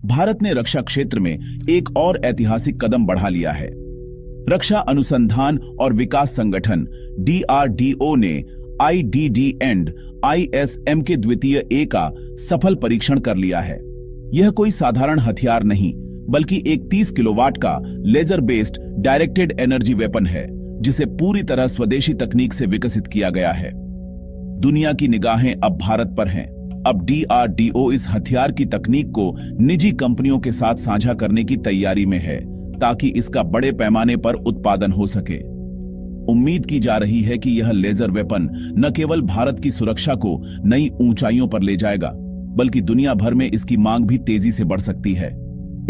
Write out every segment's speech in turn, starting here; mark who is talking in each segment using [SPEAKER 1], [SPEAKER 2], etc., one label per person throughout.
[SPEAKER 1] भारत ने रक्षा क्षेत्र में एक और ऐतिहासिक कदम बढ़ा लिया है। रक्षा अनुसंधान और विकास संगठन DRDO ने IDD एंड ISM के द्वितीय ए का सफल परीक्षण कर लिया है। यह कोई साधारण हथियार नहीं, बल्कि एक 30 किलोवाट का laser based directed energy weapon है, जिसे पूरी तरह स्वदेशी तकनीक से विकसित किया गया है। दुनिया की निगाहें अब भारत पर हैं। अब DRDO इस हथियार की तकनीक को निजी कंपनियों के साथ साझा करने की तैयारी में है, ताकि इसका बड़े पैमाने पर उत्पादन हो सके। उम्मीद की जा रही है कि यह लेजर वेपन न केवल भारत की सुरक्षा को नई ऊंचाइयों पर ले जाएगा, बल्कि दुनिया भर में इसकी मांग भी तेजी से बढ़ सकती है।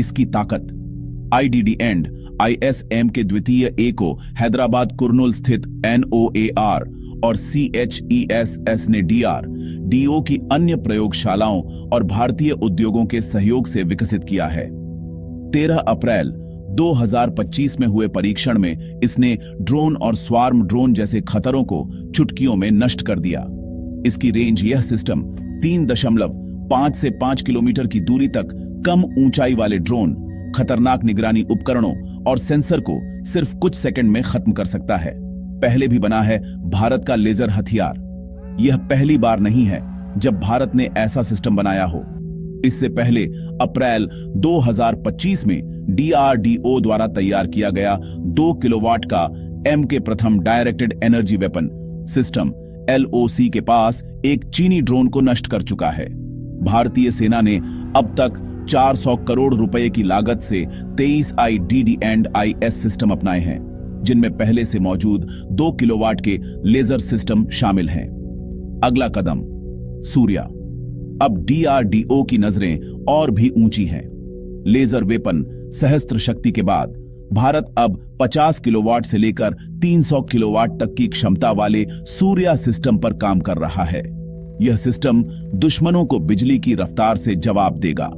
[SPEAKER 1] इसकी ताकत IDD एंड ISM के द्वितीय ए को हैदराबाद कुर्नूल स्थित NOAR और CHESS ने DRDO की अन्य प्रयोगशालाओं और भारतीय उद्योगों के सहयोग से विकसित किया है। 13 अप्रैल 2025 में हुए परीक्षण में इसने ड्रोन और स्वार्म ड्रोन जैसे खतरों को चुटकियों में नष्ट कर दिया। इसकी रेंज यह सिस्टम 3.5 से 5 किलोमीटर की दूरी तक कम ऊंचाई वाले ड्रोन, खतरनाक निगरानी उपकरणों और सेंसर को सिर्फ कुछ सेकंड में खत्म कर सकता है। पहले भी बना है भारत का लेजर हथियार। यह पहली बार नहीं है जब भारत ने ऐसा सिस्टम बनाया हो। इससे पहले अप्रैल 2025 में DRDO द्वारा तैयार किया गया 2 किलोवाट का MK प्रथम directed energy weapon system LOC के पास एक चीनी ड्रोन को नष्ट कर चुका है। भारतीय सेना ने अब तक 400 करोड़ रुपए की लागत से 23 IDD एंड IS सिस्टम अपनाए हैं, जिनमें पहले से मौजूद 2 किलोवाट के लेजर सिस्टम शामिल हैं। अगला कदम सूर्या। अब DRDO की नजरें और भी ऊंची हैं। लेजर वेपन सहस्त्र शक्ति के बाद भारत अब 50 किलोवाट से लेकर 300 किलोवाट तक की क्षमता वाले सूर्या सिस्टम पर काम कर रहा है। यह सिस्टम दुश्मनों को बिजली की रफ्तार से जवाब देगा।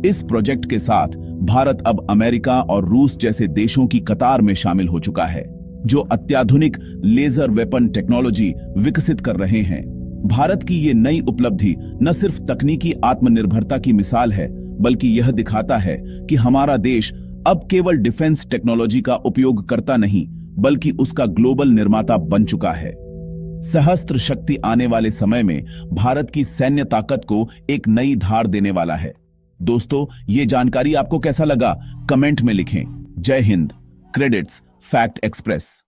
[SPEAKER 1] इस प्रोजेक्ट के साथ भारत अब अमेरिका और रूस जैसे देशों की कतार में शामिल हो चुका है, जो अत्याधुनिक लेजर वेपन टेक्नोलॉजी विकसित कर रहे हैं। भारत की ये नई उपलब्धि न सिर्फ तकनीकी आत्मनिर्भरता की मिसाल है, बल्कि यह दिखाता है कि हमारा देश अब केवल डिफेंस टेक्नोलॉजी का उपयोग करता नहीं, बल्कि उसका ग्लोबल निर्माता बन चुका है। सहस्त्र शक्ति आने वाले समय में भारत की सैन्य ताकत को एक नई धार देने वाला है। दोस्तों, ये जानकारी आपको कैसा लगा? कमेंट में लिखें। जय हिंद। Credits fact express.